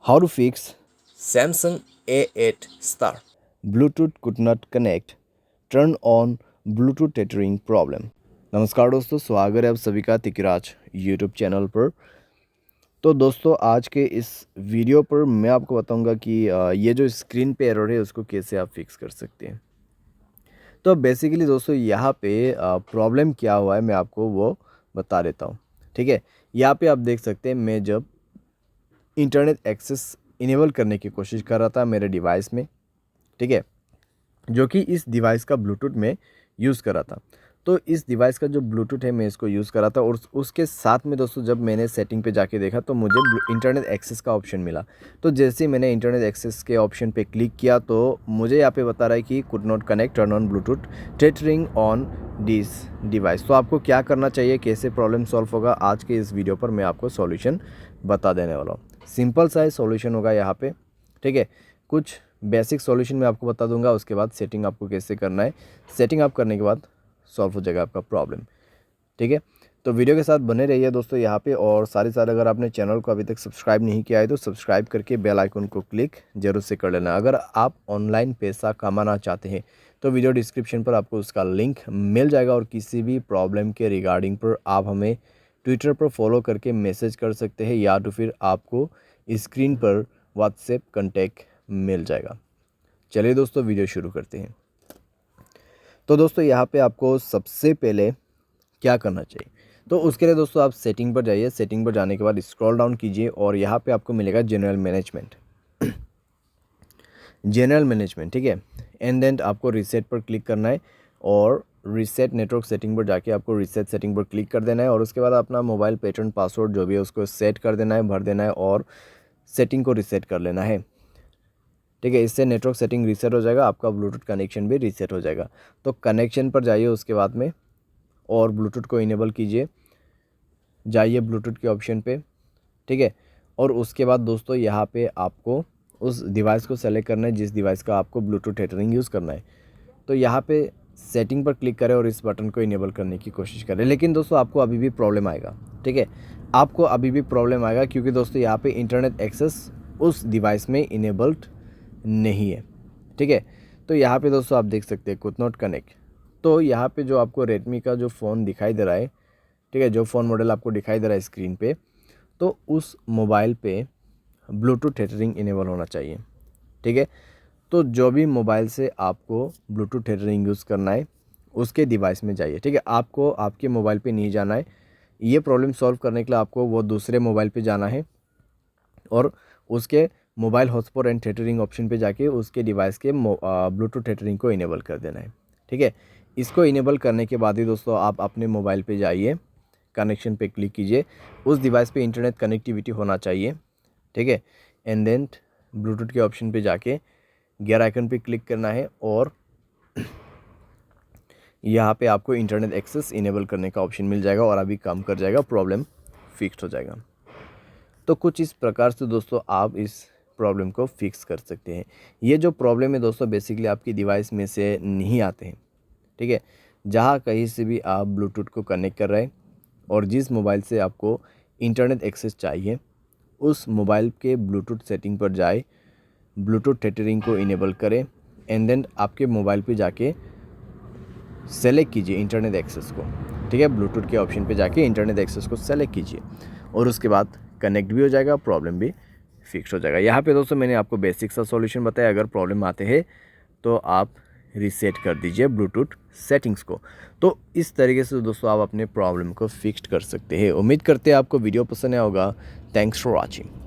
How to fix Samsung A8 Star. Bluetooth could not connect, turn on Bluetooth tethering problem। नमस्कार दोस्तों, स्वागत है आप सभी का तिकराज यूट्यूब चैनल पर। तो दोस्तों आज के इस वीडियो पर मैं आपको बताऊंगा कि ये जो स्क्रीन पे एरर है उसको कैसे आप फिक्स कर सकते हैं। तो बेसिकली दोस्तों यहाँ पे प्रॉब्लम क्या हुआ है मैं आपको वो बता देता हूँ। ठीक है, यहाँ पे आप देख सकते हैं मैं जब इंटरनेट एक्सेस इनेबल करने की कोशिश कर रहा था मेरे डिवाइस में, ठीक है, जो कि इस डिवाइस का ब्लूटूथ में यूज़ कर रहा था। तो इस डिवाइस का जो ब्लूटूथ है मैं इसको यूज़ कर रहा था और उसके साथ में दोस्तों जब मैंने सेटिंग पे जाके देखा तो मुझे इंटरनेट एक्सेस का ऑप्शन मिला। तो जैसे ही मैंने इंटरनेट एक्सेस के ऑप्शन पे क्लिक किया तो मुझे यहाँ पे बता रहा है कि could not connect, turn on Bluetooth tethering on this device. तो आपको क्या करना चाहिए, कैसे प्रॉब्लम सॉल्व होगा, आज के इस वीडियो पर मैं आपको सॉल्यूशन बता देने वाला हूँ। सिंपल सा सॉल्यूशन होगा यहाँ पे, ठीक है। कुछ बेसिक सॉल्यूशन मैं आपको बता दूंगा, उसके बाद सेटिंग आपको कैसे करना है। सेटिंग आप करने के बाद सॉल्व हो जाएगा आपका प्रॉब्लम, ठीक है। तो वीडियो के साथ बने रहिए दोस्तों यहाँ पे, और साथ अगर आपने चैनल को अभी तक सब्सक्राइब नहीं किया है तो सब्सक्राइब करके बेल आइकन को क्लिक जरूर से कर लेना। अगर आप ऑनलाइन पैसा कमाना चाहते हैं तो वीडियो डिस्क्रिप्शन पर आपको उसका लिंक मिल जाएगा, और किसी भी प्रॉब्लम के रिगार्डिंग पर आप हमें ट्विटर पर फॉलो करके मैसेज कर सकते हैं, या तो फिर आपको स्क्रीन पर व्हाट्सएप कॉन्टैक्ट मिल जाएगा। चलिए दोस्तों वीडियो शुरू करते हैं। तो दोस्तों यहाँ पे आपको सबसे पहले क्या करना चाहिए, तो उसके लिए दोस्तों आप सेटिंग पर जाइए। सेटिंग पर जाने के बाद स्क्रॉल डाउन कीजिए और यहाँ पे आपको मिलेगा जनरल मैनेजमेंट। जनरल मैनेजमेंट, ठीक है। एंड देन आपको रीसेट पर क्लिक करना है और रीसेट नेटवर्क सेटिंग पर जाके आपको रीसेट सेटिंग पर क्लिक कर देना है, और उसके बाद अपना मोबाइल पैटर्न पासवर्ड जो भी है उसको सेट कर देना है, भर देना है और सेटिंग को रीसेट कर लेना है, ठीक है। इससे नेटवर्क सेटिंग रीसेट हो जाएगा, आपका ब्लूटूथ कनेक्शन भी रीसेट हो जाएगा। तो कनेक्शन पर जाइए उसके बाद में और ब्लूटूथ को इनेबल कीजिए, जाइए ब्लूटूथ के ऑप्शन पे, ठीक है। और उसके बाद दोस्तों यहाँ पे आपको उस डिवाइस को सेलेक्ट करना है जिस डिवाइस का आपको ब्लूटूथ टेथरिंग यूज़ करना है। तो यहाँ पे सेटिंग पर क्लिक करें और इस बटन को इनेबल करने की कोशिश करें। लेकिन दोस्तों आपको अभी भी प्रॉब्लम आएगा, ठीक है, आपको अभी भी प्रॉब्लम आएगा, क्योंकि दोस्तों यहाँ पे इंटरनेट एक्सेस उस डिवाइस में इनेबल्ड नहीं है, ठीक है। तो यहाँ पे दोस्तों आप देख सकते हैं कुड नॉट कनेक्ट। तो यहाँ पे जो आपको रेडमी का जो फ़ोन दिखाई दे रहा है, ठीक है, जो फ़ोन मॉडल आपको दिखाई दे रहा है स्क्रीन पे, तो उस मोबाइल पे ब्लूटूथ टेथरिंग इनेबल होना चाहिए, ठीक है। तो जो भी मोबाइल से आपको ब्लूटूथ टेथरिंग यूज़ करना है उसके डिवाइस में जाइए, ठीक है। आपको आपके मोबाइल पे नहीं जाना है। ये प्रॉब्लम सॉल्व करने के लिए आपको वो दूसरे मोबाइल पे जाना है और उसके mobile hotspot and tethering option पे जाके उसके डिवाइस के ब्लूटूथ टेथरिंग को इनेबल कर देना है, ठीक है। इसको इनेबल करने के बाद ही दोस्तों आप अपने मोबाइल पे जाइए, कनेक्शन पे क्लिक कीजिए, उस डिवाइस पे इंटरनेट कनेक्टिविटी होना चाहिए, ठीक है। एंड देन ब्लूटूथ के ऑप्शन पे जाके गियर आइकन पे क्लिक करना है और यहाँ पे आपको इंटरनेट एक्सेस इनेबल करने का ऑप्शन मिल जाएगा और अभी काम कर जाएगा, प्रॉब्लम फिक्स हो जाएगा। तो कुछ इस प्रकार से दोस्तों आप इस प्रॉब्लम को फिक्स कर सकते हैं। ये जो प्रॉब्लम है दोस्तों बेसिकली आपकी डिवाइस में से नहीं आते हैं, ठीक है। जहाँ कहीं से भी आप ब्लूटूथ को कनेक्ट कर रहे हैं और जिस मोबाइल से आपको इंटरनेट एक्सेस चाहिए उस मोबाइल के ब्लूटूथ सेटिंग पर जाए, ब्लूटूथ टेथरिंग को इनेबल करें एंड देन आपके मोबाइल पे जाके सेलेक्ट कीजिए इंटरनेट एक्सेस को, ठीक है। ब्लूटूथ के ऑप्शन पे जाके इंटरनेट एक्सेस को सेलेक्ट कीजिए और उसके बाद कनेक्ट भी हो जाएगा, प्रॉब्लम भी फिक्स हो जाएगा। यहाँ पे दोस्तों मैंने आपको बेसिक सा सॉल्यूशन बताया। अगर प्रॉब्लम आते हैं तो आप रीसेट कर दीजिए ब्लूटूथ सेटिंग्स को। तो इस तरीके से दोस्तों आप अपने प्रॉब्लम को फिक्स कर सकते हैं। उम्मीद करते हैं आपको वीडियो पसंद आया होगा। Thanks for watching.